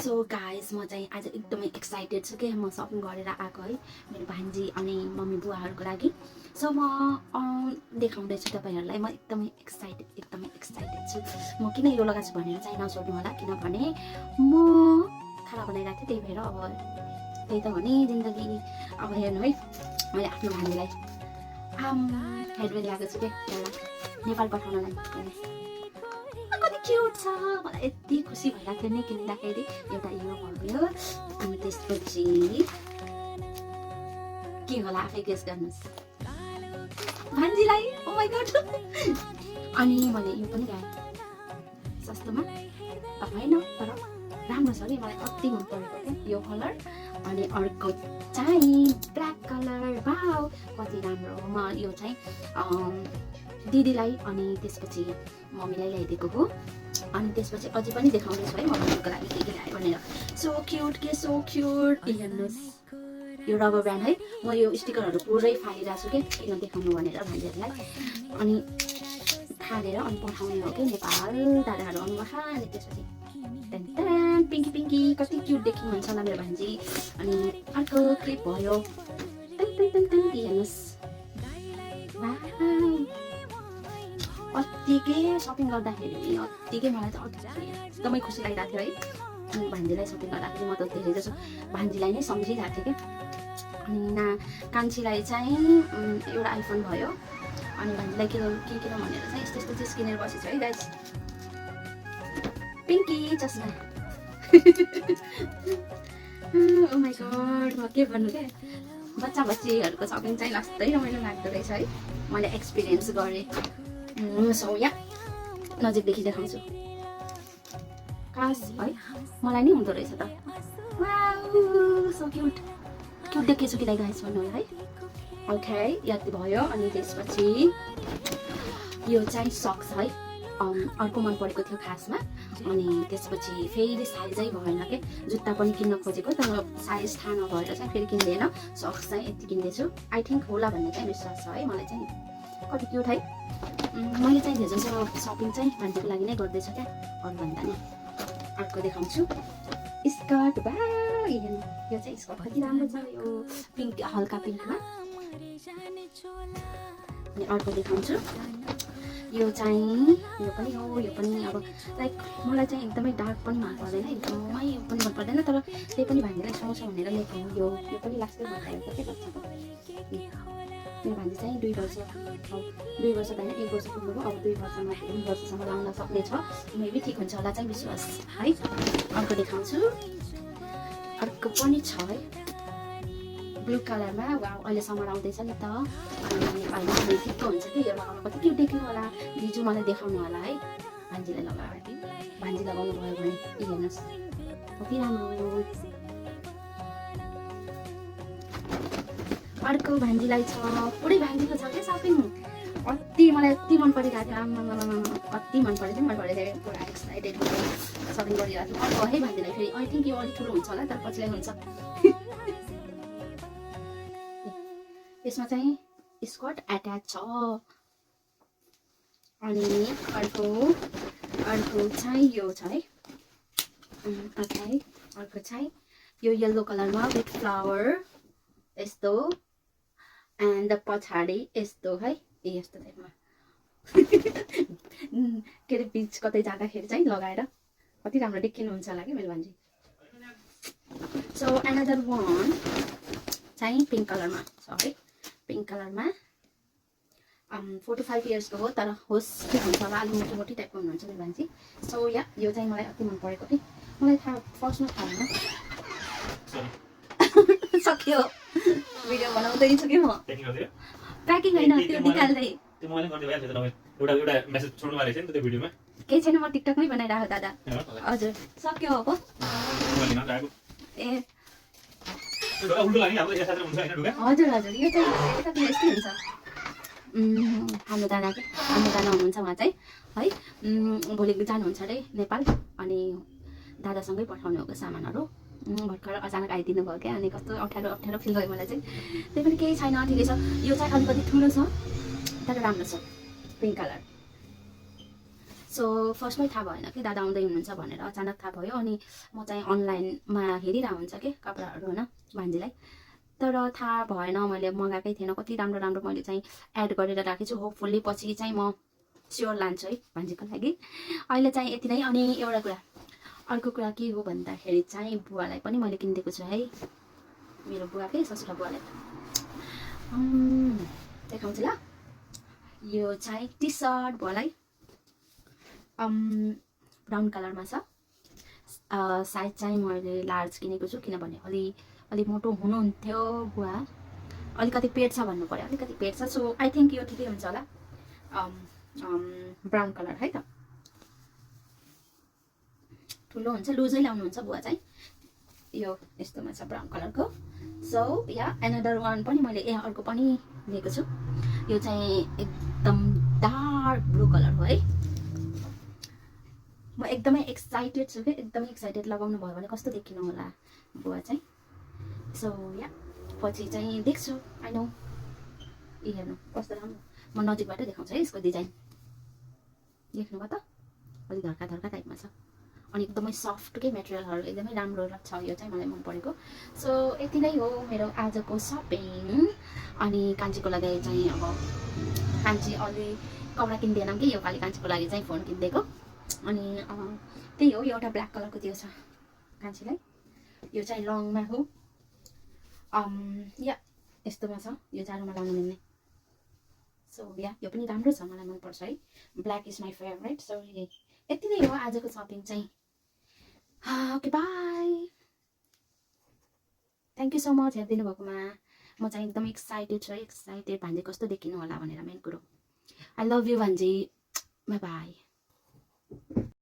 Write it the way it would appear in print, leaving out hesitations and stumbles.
So guys म चाहिँ आज एकदमै एक्साइटेड छु के म सपिङ गरेर आएको है मेरो भान्जी अनि मम्मी बुवाहरूको लागि। सो म देखाउँदैछु तपाईँहरूलाई। म एकदमै एक्साइटेड छु। म किन यो लगाएको छु भनेर चाहिँ नसोध्नु होला, किनभने म खाना बनाइरहेको थिएँ, त्यही भएर अब त्यही त हो नि जिन्दगी। अब हेर्नु है, मैले आफ्नो भान्जीलाई हेडवेयर ल्याएको छु के नेपाल पठाउनलाई। कति क्युट छ, मलाई यति खुसी भइरहेको थियो नि किन्दाखेरि। एउटा यो भयो, अनि त्यसपछि के होला आफै गेस गर्नुहोस् भान्जीलाई। Oh my God. अनि मैले यो पनि ल्याएँ सस्तोमा त होइन, तर राम्रो छ नि, मलाई अति मन परेको क्या यो कलर। अनि अर्को चाहिँ ब्ल्याक कलर। वाउ कति राम्रो। म यो चाहिँ दिदीलाई अनि त्यसपछि मम्मीलाई ल्याइदिएको हो। अनि त्यसपछि अझै पनि देखाउँदैछु है मम्मीको लागि के ल्याएँ भनेर। सो क्युट के, सो क्युट। हेर्नुहोस् यो रबर ब्यान्ड है, म यो स्टिकरहरू पुरै फालिरहेको छु कि किन देखाउनु भनेर भान्जीहरूलाई। अनि फालेर अनि पठाउने हो कि नेपाल दादाहरू आउनुभएको। अनि त्यसपछि पिङ्की पिङ्की कति क्युट देखिनुहुन्छ होला मेरो भान्जी। अनि अर्को क्लिप भयो। हेर्नुहोस् अत्तिकै सपिङ गर्दाखेरि अत्तिकै मलाई चाहिँ एकदमै खुसी लागिरहेको थियो है भान्जीलाई सपिङ गर्दाखेरि। म त धेरै जसो भान्जीलाई नै सम्झिरहेको थिएँ क्या। अनि कान्छीलाई चाहिँ एउटा आइफोन भयो। अनि भान्जीलाई के किन भनेर चाहिँ यस्तो यस्तो चिज किनेर बसेको छु है गाइस। पिङ्की चस्मा। ओ माई गॉड, म के भन्नु क्या, बच्चा बच्चीहरूको सपिङ चाहिँ लास्टै रमाइलो लाग्दो रहेछ है, मैले एक्सपिरियन्स गरेँ। सो या नजिकदेखि देखाउँछु कास है, मलाई नै हुँदो रहेछ त। वाउ सो क्युट देखेछु कि गाइस भन्नु होला है। ओके यति भयो। अनि त्यसपछि यो चाहिँ सक्स है, अर्को मन परेको थियो खासमा। अनि त्यसपछि फेरि साइजै भएन के, जुत्ता पनि किन्न खोजेको तर साइज थाहा नभएर चाहिँ फेरि किन्दैन। सक्स चाहिँ यति किन्दैछु, आई थिङ्क होला भन्ने चाहिँ विश्वास छ है मलाई चाहिँ। कति क्युट है। मैले चाहिँ धेरै जसो सपिङ चाहिँ भान्जीको लागि नै गर्दैछु क्या, अरूभन्दा नि। अर्को देखाउँछु स्कर्ट। बा यो चाहिँ स्कर्ट कति राम्रो छ, यो पिङ्क हल्का पिङ्कमा। अनि अर्को देखाउँछु यो चाहिँ, यो पनि हो, यो पनि अब लाइक मलाई चाहिँ एकदमै डार्क पनि मन पर्दैन, एकदमै यो पनि मन पर्दैन, तर त्यही पनि भान्जीलाई सुहाउँछ भनेर ल्याएको हो। यो पनि लास्टै भइरहेको के बच्चाको। मेरो भान्जी चाहिँ 2 वर्ष त होइन 1 वर्ष पुग्नुभयो। अब 2 वर्षसम्म लाउन सक्ने छ, मेबी ठिक हुन्छ होला चाहिँ विश्वास है। अर्को देखाउँछु, अर्को पनि छ है ब्लू कलरमा। वाउ अहिले समर आउँदैछ नि त, अनि नेपालमा ठिक्क हुन्छ कि यो लगाउनु। कति क्युट देख्नु होला, दिजु मलाई देखाउनु होला है भान्जीलाई लगाएर। भान्जी लगाउनु भयो भने हेर्नुहोस् कति राम्रो। अर्को भान्जीलाई छ, पुरै भान्जीको छ क्या सपिङ। अति मलाई यति मन परिरहेको थियो, कति मन परेको थियो, थियो पुरा एक्साइटेड सपिङ गरिरहेको थिएँ। अर्को है भान्जीलाई फेरि आई थिङ्क यो अलिक ठुलो हुन्छ होला, तर पछिलाई हुन्छ। यसमा चाहिँ स्कर्ट एट्याच छ। अनि अर्को चाहिँ यो छ है। अर्को चाहिँ यो येल्लो कलरमा विथ फ्लावर यस्तो, एन्ड पछाडि यस्तो है, यस्तो टाइपमा के अरे बिच कतै जाँदाखेरि चाहिँ लगाएर कति राम्रो देखिनुहुन्छ होला कि मेरो भान्जी। सो एनदर वान चाहिँ पिङ्क कलरमा छ है, पिङ्क कलरमा 4 to 5 इयर्सको हो, तर होस् के हुन्छ होला, अलिक मोटी टाइपको हुनुहुन्छ मेरो भान्जी। सो या यो चाहिँ मलाई अति मन परेको कि, मलाई थाहा फर्स्टमा थाहा भएन। सक्यो भिडियो बनाउँदैछु कि म, प्याकिङ होइन त्यो निकाल्दै। केही छैन, म टिकटकमै बनाइरहेको दादा। हजुर सक्यो अब। ए हजुर यो चाहिँ यस्तै हुन्छ। हाम्रो दादा हुनुहुन्छ उहाँ चाहिँ है, भोलि जानुहुन्छ अरे नेपाल। अनि दादासँगै पठाउने हो सामानहरू। भर्खर अचानक आइदिनु भयो क्या, अनि कस्तो अप्ठ्यारो फिल भयो मलाई चाहिँ। त्यही पनि केही छैन, ठिकै छ। यो चाहिँ अलिकति ठुलो छ तर राम्रो छ, पिङ्क कलर। सो फर्स्टमै थाहा भएन कि दादा आउँदै हुनुहुन्छ भनेर अचानक थाहा भयो। अनि म चाहिँ अनलाइनमा हेरिरहेको हुन्छ कि कपडाहरू होइन भान्जीलाई, तर थाहा भएन, मैले मगाएकै थिएन। कति राम्रो राम्रो मैले चाहिँ एड गरेर राखेको छु। होपफुल्ली पछि चाहिँ म स्योर लान्छु है भान्जीको लागि। अहिले चाहिँ यति नै। अनि एउटा कुरा, अर्को कुरा के हो भन्दाखेरि चाहिँ बुवालाई पनि मैले किनिदिएको छु है, मेरो बुवाकै ससुरा बुवालाई। देखाउँछु ल। यो चाहिँ टी सर्ट बुवालाई ब्राउन कलरमा छ। साइज चाहिँ मैले लार्ज किनेको छु, किनभने अलि मोटो हुनुहुन्थ्यो बुवा, अलिकति पेट छ भन्नु पर्यो, अलिकति पेट छ। सो आई थिङ्क यो ठिकै हुन्छ होला। ब्राउन कलर है त, ठुलो हुन्छ, लुजै लाउनुहुन्छ बुवा चाहिँ। यो यस्तोमा छ ब्राउन कलरको। सो या एनदर वान पनि मैले अर्को पनि लिएको छु। यो चाहिँ एकदम डार्क ब्लू कलर हो है। म एकदमै एक्साइटेड छु कि, एकदमै एक्साइटेड। लगाउनु भयो भने कस्तो देखिनु होला बुवा चाहिँ। सो या पछि चाहिँ देख्छु, आई नो। हेर्नु कस्तो राम्रो, म नजिकबाट देखाउँछु है यसको डिजाइन। देख्नुभयो त, अलिक धर्का धर्का टाइपमा छ। अनि एकदमै सफ्टकै मेटेरियलहरू एकदमै राम्रो छ, यो चाहिँ मलाई मन परेको। सो यति नै हो मेरो आजको सपिङ। अनि कान्छीको लागि चाहिँ अब कान्छी अलि कपडा किनिदिएनौँ कि, यो पालि कान्छीको लागि चाहिँ फोन किनिदिएको। अनि त्यही हो, एउटा ब्ल्याक कलरको त्यो छ कान्छीलाई, यो चाहिँ लङमा हो। या यस्तोमा छ, यो जाडोमा लाउनु मिल्ने। सो या यो पनि राम्रो छ, मलाई मनपर्छ है। Black is my favourite. So यति नै हो आजको सपिङ चाहिँ। Okay by, thank you so much हेरिदिनु भएकोमा। म चाहिँ एकदम एक्साइटेड छु है, एक्साइटेड भान्जी कस्तो देखिनु होला भनेर मेन कुरो। आई लभ यु भान्जी, बाई बाई।